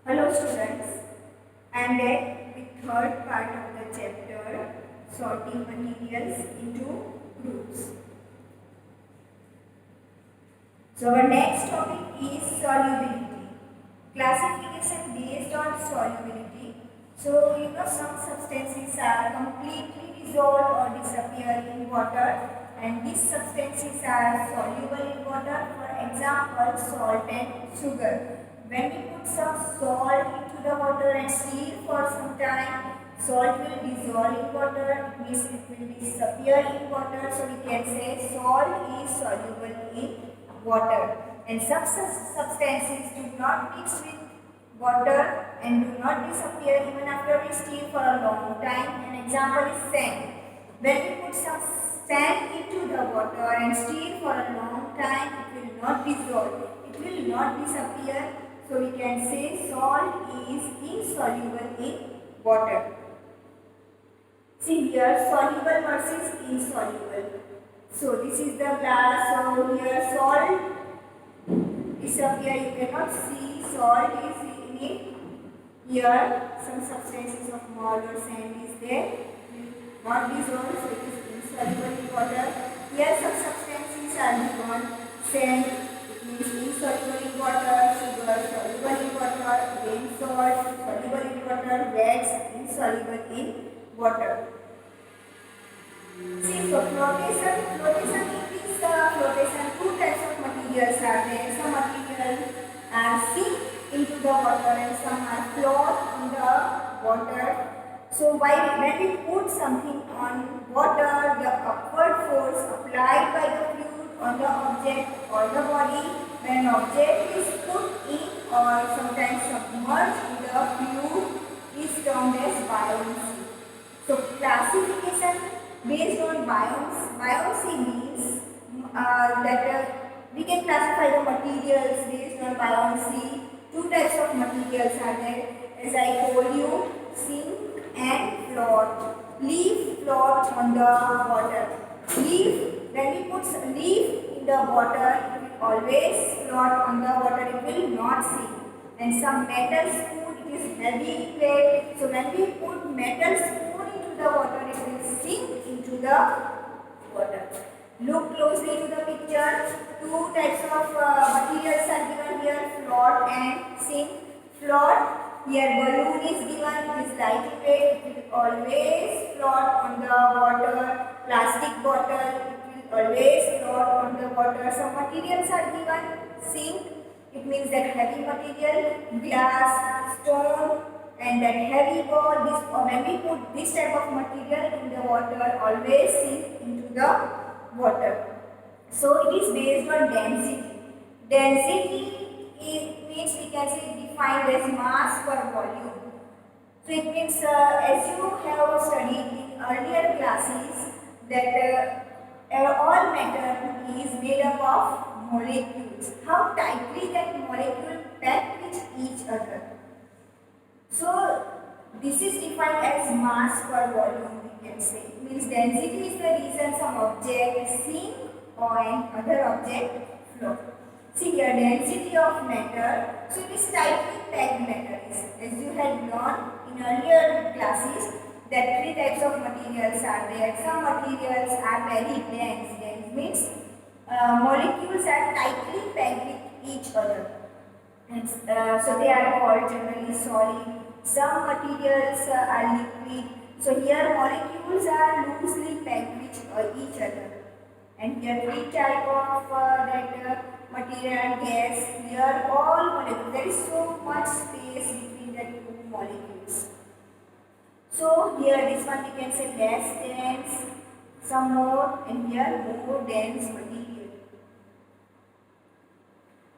Hello students, I am back with third part of the chapter sorting materials into groups. So our next topic is solubility. Classification based on solubility. So some substances are completely dissolved or disappear in water and these substances are soluble in water. For example, salt and sugar. When we put some salt into the water and stir for some time, salt will dissolve in water, it means it will disappear in water. So we can say salt is soluble in water. And some substances do not mix with water and do not disappear even after we stir for a long time. An example is sand. When we put some sand into the water and stir for a long time, it will not dissolve. It will not disappear. So we can say salt is insoluble in water. See here, soluble versus insoluble. So this is the glass. So here salt disappear. You cannot see salt is in it. Here some substances of mud or sand is there. Not dissolved, so it is insoluble in water. Here some substances are given. Sand, it means insoluble in water. Sugar, soluble in water. Again salt, soluble in water. Wax, insoluble in water. See, so flotation is flotation. Two types of materials are there. Some materials are sink into the water and some are float on the water. So when we put something on water, the upward force applied by the fluid on the object or the body, when an object is put in or sometimes submerged in the fluid is termed as buoyancy. So classification based on buoyancy means that we can classify the materials based on buoyancy. Two types of materials are there, as I told you, sink and float. Leaf floats on the water. When we put leaf in the water, it will always float on the water, it will not sink. And some metal spoon, it is heavy in weight, so when we put metal spoon into the water, it will sink into the water. Look closely to the picture. Two types of materials are given here, float and sink. Float, here balloon is given, it is lightweight, it will always float on the water. Plastic bottle, it will always float on the water. Some materials are given, sink, it means that heavy material, glass, stone, and that heavy ball. When we put this type of material in the water, always sink into the water. So it is based on density. Density means we can say defined as mass per volume. So it means as you have studied in earlier classes that all matter is made up of molecules. How tightly that molecule pack with each other. So this is defined as mass per volume, we can say. It means density is the reason some object sink or other object float. See here, density of matter. So it is tightly packed matter. As you had learned in earlier classes that three types of materials are there. Some materials are very dense. Dense means molecules are tightly packed with each other. And, so they are called generally solid. Some materials are liquid. So here molecules are loosely packed with each other. And here three type of material and gas. Here all molecules. There is so much space between the two molecules. So here this one we can say less dense, some more, and here more dense material.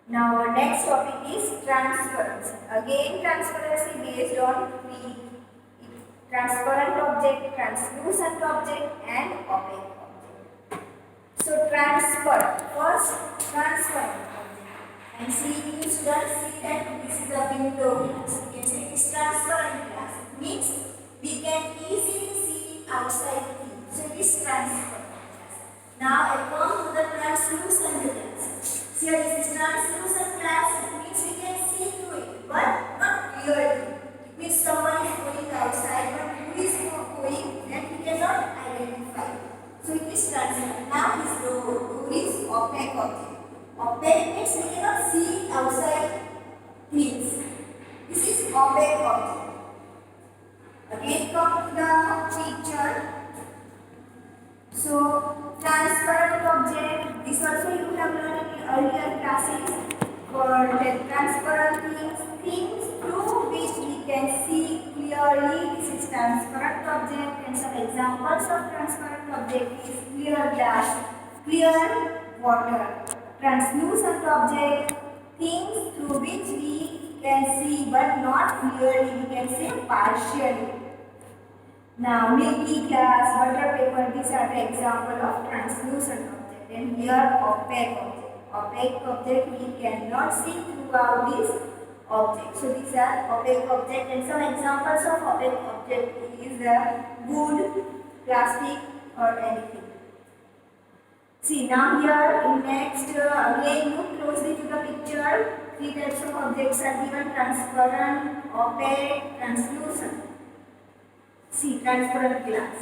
Now our next topic is transparency. Again transparency based on three: transparent object, translucent object and opaque object. So transparent, first transparent object. And see, you should see that this is a window glass. You can say it is transparent glass. It means we can easily see outside the thing. So it is transparent glass. Now I come to the translucent glass. Here this is translucent glass, it means we can see through it, but not things through which we can see clearly. This is transparent object, and some examples of transparent object is clear glass, clear water. Translucent object, things through which we can see but not clearly, we can say partially. Now milky glass, butter paper, these are the example of translucent object. And here opaque object. Opaque object we cannot see throughout this object. So these are opaque object, and some examples of opaque object is wood, plastic or anything. See now here in next again look closely to the picture. Three types of objects are given: transparent, opaque, translucent. See transparent glass.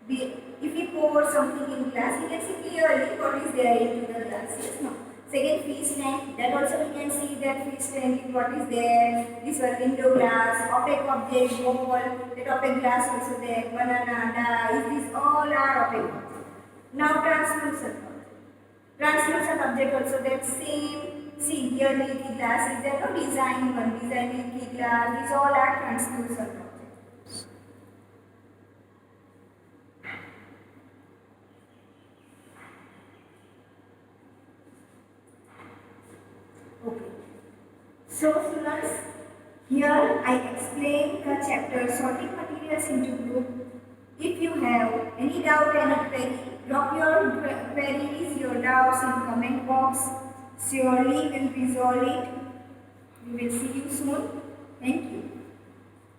If we pour something in glass, we can see clearly what is there into the glass. Yes, no. Second, fish tank. That also we can see that fish tank, what is there. This one window glass, opaque object, bowl. That opaque glass also there. Banana, dice. These all are opaque objects. Now translucent object. Translucent object also that same. See here milky glass is there. No design one. Design milky glass. These all are translucent objects. Okay. So students, here I explain the chapter sorting materials into group. If you have any doubt, any query, drop your queries, your doubts in comment box. Surely we'll resolve it. We will see you soon. Thank you.